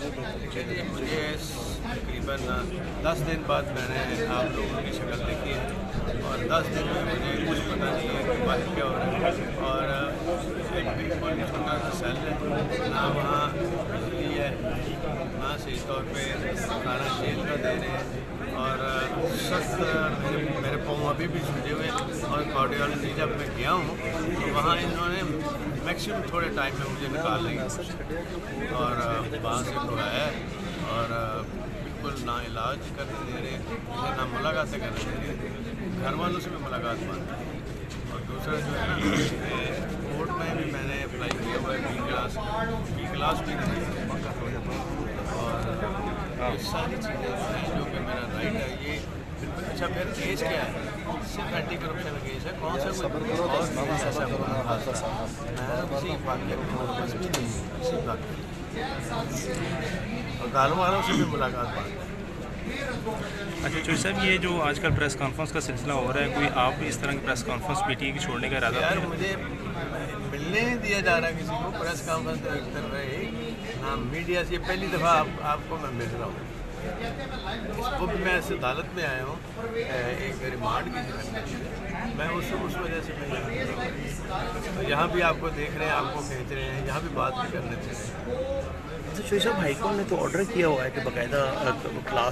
मुझे तकरीबन 10 दिन बाद मैंने आप लोगों की शक्ल देखी है और 10 दिन में मुझे कुछ पता नहीं है कि बाहर क्या हो रहा है। और एक बिल्कुल छोटा सा सेल है, ना वहाँ बिजली है, ना सही तौर पे खाना जेल का दे रहे हैं और सख्त मेरे पाँव अभी भी सूजे हुए। और कार्डियोलॉजी जब मैं गया हूँ तो वहाँ इन्होंने मैक्सिमम थोड़े टाइम में मुझे निकाल लेंगे और वहाँ से बुलाया और बिल्कुल ना इलाज करने दे रहे, मुझे ना मुलाकातें करने दे रहे, घर वालों से भी मुलाकात बंद है। और दूसरा जो है ना, कोर्ट में भी मैंने अप्लाई किया हुआ है बी क्लास भी नहीं है। और ये सारी चीज़ें हैं जो कि मेरा राइट है ये। अच्छा फिर केस क्या है? सिर्फ एंटी करप्शन केस है, कौन सा कोई और ऐसा मैं किसी बात किसी बात और गालों वालों से भी मुलाकात बात। अच्छा चौधरी साहब, ये जो आजकल प्रेस कॉन्फ्रेंस का सिलसिला हो रहा है, कोई आप इस तरह की प्रेस कॉन्फ्रेंस पीटीए की छोड़ने का इरादा? यार मुझे मिलने नहीं दिया जा रहा किसी को। प्रेस कॉन्फ्रेंस तो एक तरफ है ना, मीडिया से पहली दफ़ा आपको मैं मिल रहा हूँ। वो भी मैं इस अदालत में आया हूँ एक रिमांड की, मैं उस वजह से मैं यहाँ भी आपको देख रहे हैं, आपको खींच रहे हैं, यहाँ भी बात भी करने थे। अच्छा चौधरी साहब, हाईकोर्ट ने तो ऑर्डर किया हुआ है कि बाकायदा क्लास